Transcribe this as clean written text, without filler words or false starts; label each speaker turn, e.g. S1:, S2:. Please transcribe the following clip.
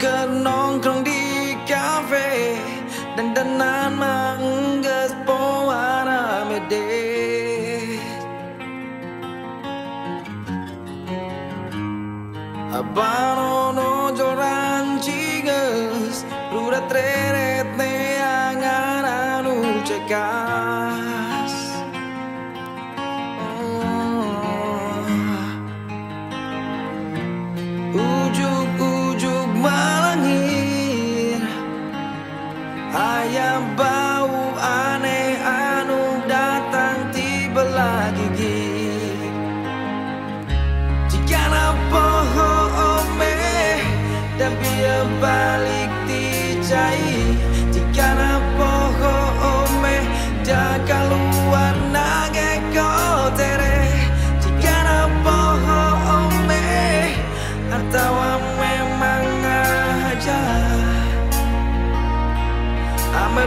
S1: ke nongkrong di kafe dan danan mangges poana medet. Abanono joran ciges rura treret neangan anu cekas. Ujuk-ujuk malangir ayam bau aneh anu datang tiba lagi gigi. Jika napa ome dan biar balik dicai. Jika napa ome jaga luar nage kotere. Jika napa ome atau memang aja ame